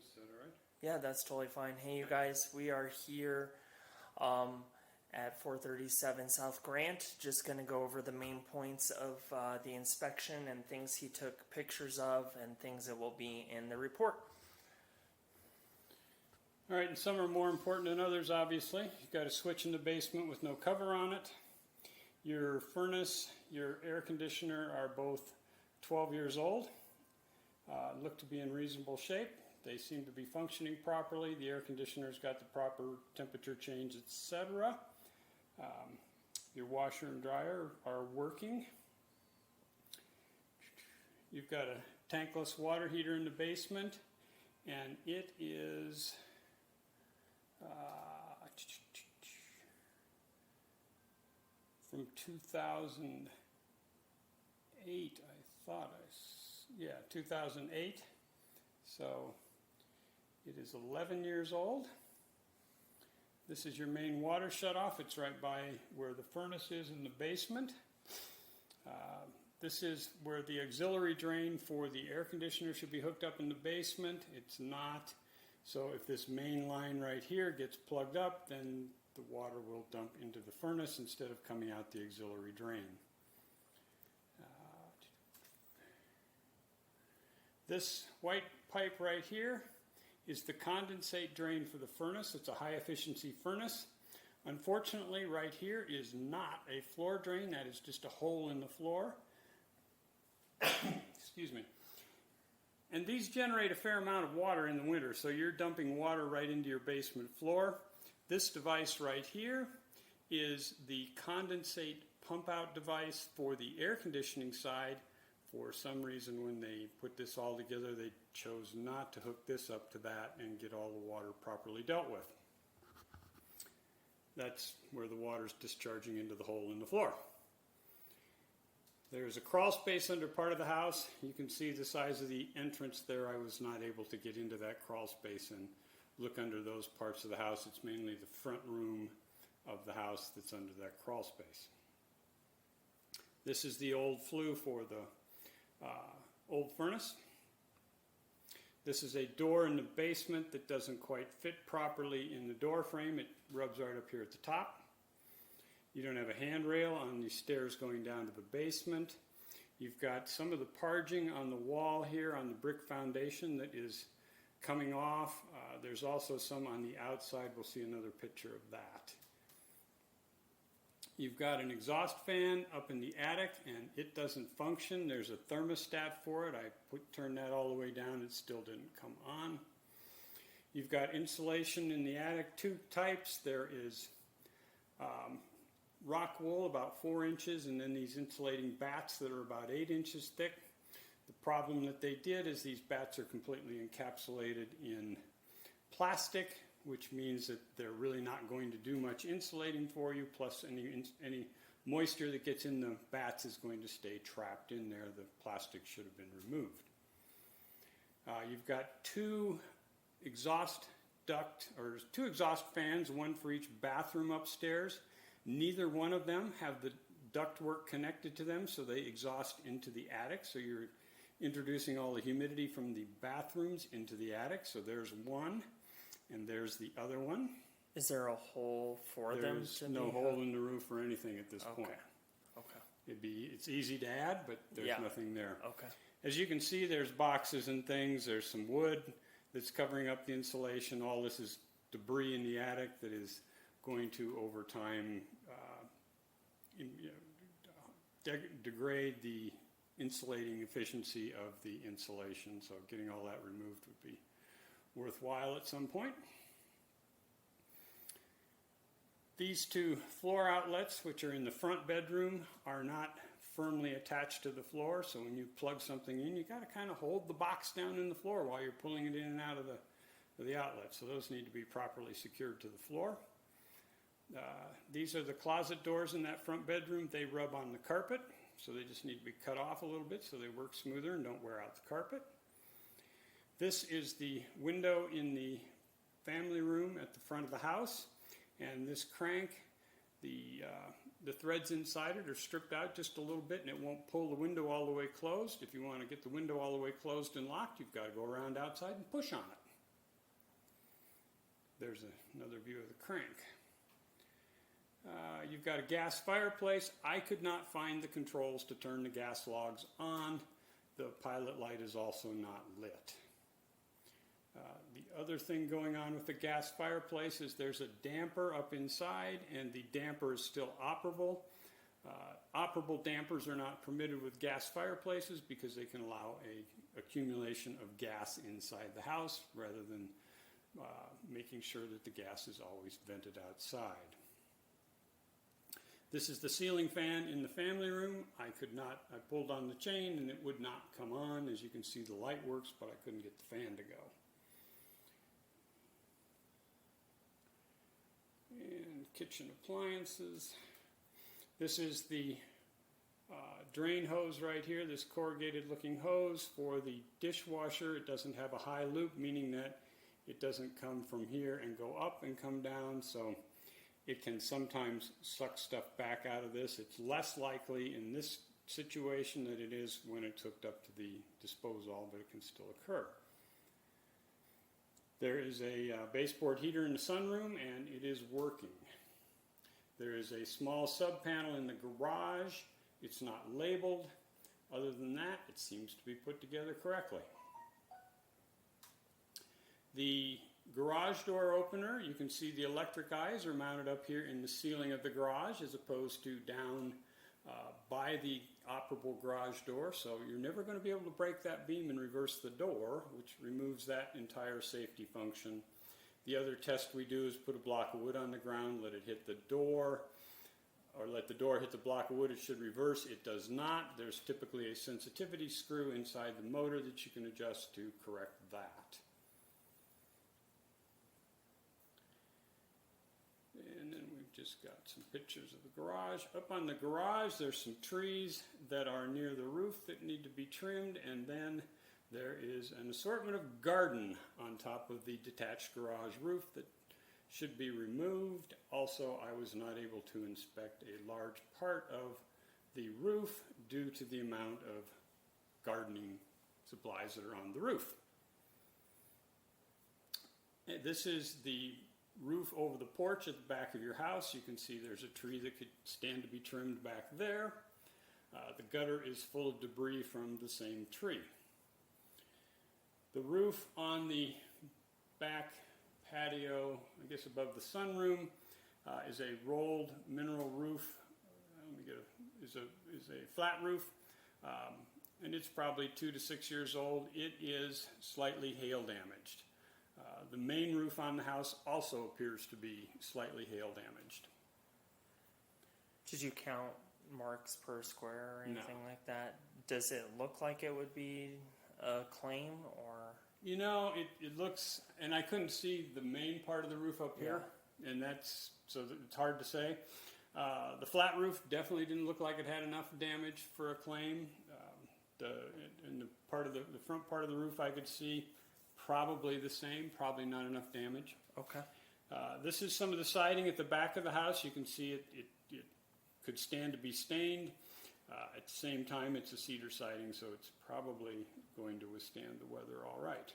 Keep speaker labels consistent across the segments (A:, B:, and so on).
A: Is that all right?
B: Yeah, that's totally fine. Hey, you guys, we are here at 437 South Grant. Just going to go over the main points of the inspection and things he took pictures of and things that will be in the report.
A: All right, and some are more important than others, obviously. You've got a switch in the basement with no cover on it. Your furnace, your air conditioner are both 12 years old. Look to be in reasonable shape. They seem to be functioning properly. The air conditioner's got the proper temperature change, etc. Your washer and dryer are working. You've got a tankless water heater in the basement, and it is from 2008, 2008. So it is 11 years old. This is your main water shutoff. It's right by where the furnace is in the basement. This is where the auxiliary drain for the air conditioner should be hooked up in the basement. It's not. So if this main line right here gets plugged up, then the water will dump into the furnace instead of coming out the auxiliary drain. This white pipe right here is the condensate drain for the furnace. It's a high efficiency furnace. Unfortunately, right here is not a floor drain. That is just a hole in the floor. Excuse me. And these generate a fair amount of water in the winter, so you're dumping water right into your basement floor. This device right here is the condensate pump out device for the air conditioning side. For some reason, when they put this all together, they chose not to hook this up to that and get all the water properly dealt with. That's where the water is discharging into the hole in the floor. There's a crawl space under part of the house. You can see the size of the entrance there. I was not able to get into that crawl space and look under those parts of the house. It's mainly the front room of the house that's under that crawl space. This is the old flue for the old furnace. This is a door in the basement that doesn't quite fit properly in the door frame. It rubs right up here at the top. You don't have a handrail on the stairs going down to the basement. You've got some of the parging on the wall here on the brick foundation that is coming off. There's also some on the outside. We'll see another picture of that. You've got an exhaust fan up in the attic, and it doesn't function. There's a thermostat for it. I turned that all the way down. It still didn't come on. You've got insulation in the attic, two types. There is rock wool about 4 inches, and then these insulating bats that are about 8 inches thick. The problem that they did is these bats are completely encapsulated in plastic, which means that they're really not going to do much insulating for you, plus any moisture that gets in the bats is going to stay trapped in there. The plastic should have been removed. You've got two exhaust fans, one for each bathroom upstairs. Neither one of them have the ductwork connected to them, so they exhaust into the attic. So you're introducing all the humidity from the bathrooms into the attic. So there's one, and there's the other one.
B: Is there a hole for them?
A: There's no hole in the roof or anything at this point.
B: Okay.
A: It's easy to add, but there's nothing there.
B: Okay.
A: As you can see, there's boxes and things. There's some wood that's covering up the insulation. All this is debris in the attic that is going to, over time, degrade the insulating efficiency of the insulation. So getting all that removed would be worthwhile at some point. These two floor outlets, which are in the front bedroom, are not firmly attached to the floor. So when you plug something in, you got to kind of hold the box down in the floor while you're pulling it in and out of the outlet. So those need to be properly secured to the floor. These are the closet doors in that front bedroom. They rub on the carpet, so they just need to be cut off a little bit so they work smoother and don't wear out the carpet. This is the window in the family room at the front of the house, and this crank, the threads inside it are stripped out just a little bit, and it won't pull the window all the way closed. If you want to get the window all the way closed and locked, you've got to go around outside and push on it. there's another view of the crank. You've got a gas fireplace. I could not find the controls to turn the gas logs on. The pilot light is also not lit. The other thing going on with the gas fireplace is there's a damper up inside, and the damper is still operable. Operable dampers are not permitted with gas fireplaces because they can allow a accumulation of gas inside the house rather than making sure that the gas is always vented outside. This is the ceiling fan in the family room. I pulled on the chain and it would not come on. As you can see, the light works, but I couldn't get the fan to go. And kitchen appliances. This is the drain hose right here, this corrugated looking hose for the dishwasher. It doesn't have a high loop, meaning that it doesn't come from here and go up and come down, so it can sometimes suck stuff back out of this. It's less likely in this situation than it is when it's hooked up to the disposal, but it can still occur. There is a baseboard heater in the sunroom, and it is working. There is a small sub panel in the garage. It's not labeled. Other than that, it seems to be put together correctly. The garage door opener, you can see the electric eyes are mounted up here in the ceiling of the garage as opposed to down by the operable garage door, so you're never going to be able to break that beam and reverse the door, which removes that entire safety function. The other test we do is put a block of wood on the ground, let it hit the door, or let the door hit the block of wood. It should reverse. It does not. There's typically a sensitivity screw inside the motor that you can adjust to correct that. And then we've just got some pictures of the garage. Up on the garage, there's some trees that are near the roof that need to be trimmed, and then there is an assortment of garden on top of the detached garage roof that should be removed. Also, I was not able to inspect a large part of the roof due to the amount of gardening supplies that are on the roof. And this is the roof over the porch at the back of your house. You can see there's a tree that could stand to be trimmed back there. The gutter is full of debris from the same tree. The roof on the back patio, I guess above the sunroom, is a rolled mineral roof. Is a flat roof, and it's probably 2 to 6 years old. It is slightly hail damaged. The main roof on the house also appears to be slightly hail damaged.
B: Did you count marks per square or anything like that? Does it look like it would be a claim, or?
A: You know, it looks, and I couldn't see the main part of the roof up here, and it's hard to say. The flat roof definitely didn't look like it had enough damage for a claim. In the front part of the roof, I could see probably the same, probably not enough damage.
B: Okay.
A: This is some of the siding at the back of the house. You can see it could stand to be stained. At the same time, it's a cedar siding, so it's probably going to withstand the weather all right.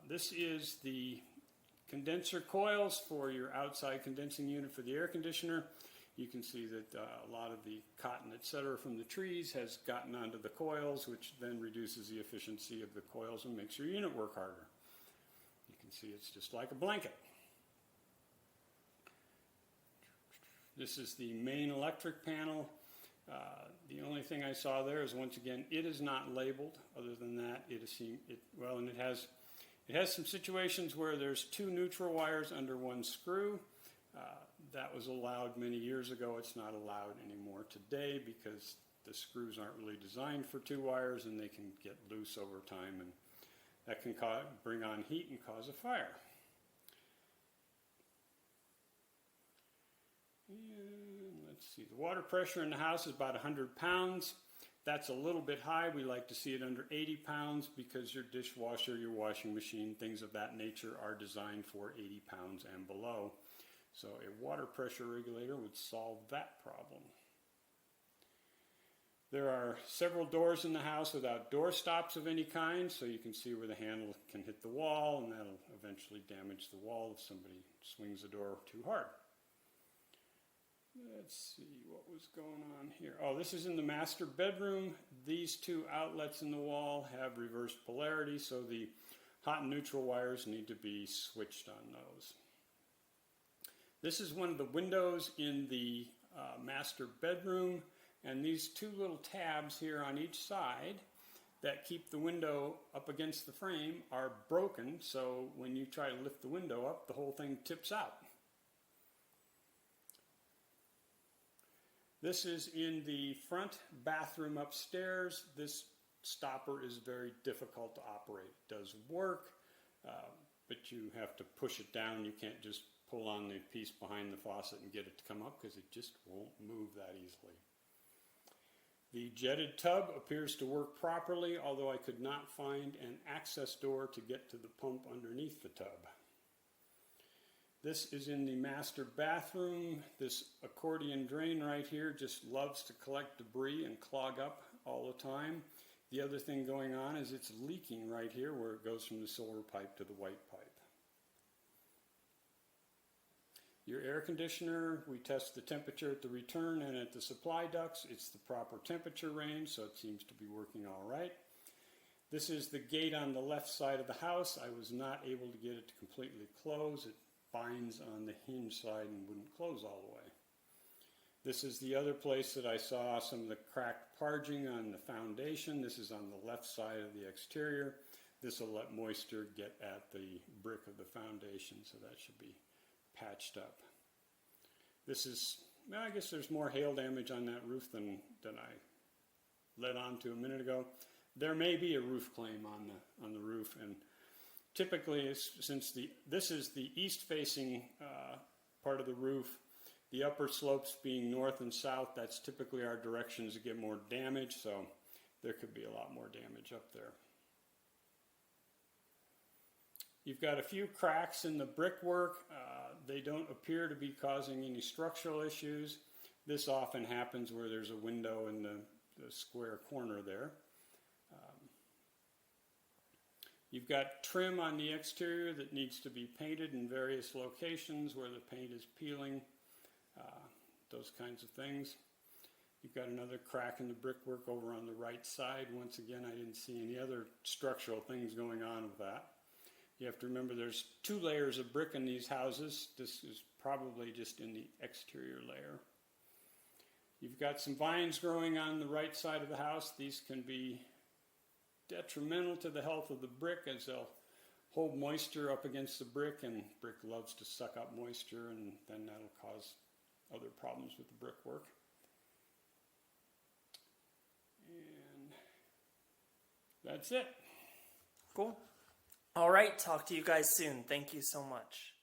A: This is the condenser coils for your outside condensing unit for the air conditioner. You can see that a lot of the cotton, etc., from the trees has gotten onto the coils, which then reduces the efficiency of the coils and makes your unit work harder. You can see it's just like a blanket. This is the main electric panel. The only thing I saw there is, once again, it is not labeled. Other than that, it has some situations where there's 2 neutral wires under 1 screw. That was allowed many years ago. It's not allowed anymore today because the screws aren't really designed for 2 wires, and they can get loose over time, and that can bring on heat and cause a fire. And let's see, the water pressure in the house is about 100 pounds. That's a little bit high. We like to see it under 80 pounds because your dishwasher, your washing machine, things of that nature are designed for 80 pounds and below. So a water pressure regulator would solve that problem. There are several doors in the house without door stops of any kind, so you can see where the handle can hit the wall, and that'll eventually damage the wall if somebody swings the door too hard. Let's see what was going on here. Oh, this is in the master bedroom. These two outlets in the wall have reverse polarity, so the hot and neutral wires need to be switched on those. This is one of the windows in the master bedroom, and these two little tabs here on each side that keep the window up against the frame are broken, so when you try to lift the window up, the whole thing tips out. This is in the front bathroom upstairs. This stopper is very difficult to operate. It does work, but you have to push it down. You can't just pull on the piece behind the faucet and get it to come up because it just won't move that easily. The jetted tub appears to work properly, although I could not find an access door to get to the pump underneath the tub. This is in the master bathroom. This accordion drain right here just loves to collect debris and clog up all the time. The other thing going on is it's leaking right here where it goes from the silver pipe to the white pipe. Your air conditioner, we test the temperature at the return and at the supply ducts. It's the proper temperature range, so it seems to be working all right. This is the gate on the left side of the house. I was not able to get it to completely close. It binds on the hinge side and wouldn't close all the way. This is the other place that I saw some of the cracked parging on the foundation. This is on the left side of the exterior. This will let moisture get at the brick of the foundation, so that should be patched up. This is, well, I guess there's more hail damage on that roof than I led on to a minute ago. There may be a roof claim on the roof, and typically, since this is the east-facing part of the roof, the upper slopes being north and south, that's typically our directions to get more damage, so there could be a lot more damage up there. You've got a few cracks in the brickwork. They don't appear to be causing any structural issues. This often happens where there's a window in the square corner there. You've got trim on the exterior that needs to be painted in various locations where the paint is peeling, those kinds of things. You've got another crack in the brickwork over on the right side. Once again, I didn't see any other structural things going on with that. You have to remember there's 2 layers of brick in these houses. This is probably just in the exterior layer. You've got some vines growing on the right side of the house. These can be detrimental to the health of the brick as they'll hold moisture up against the brick, and brick loves to suck up moisture, and then that'll cause other problems with the brickwork. And that's it.
B: Cool. All right, talk to you guys soon. Thank you so much.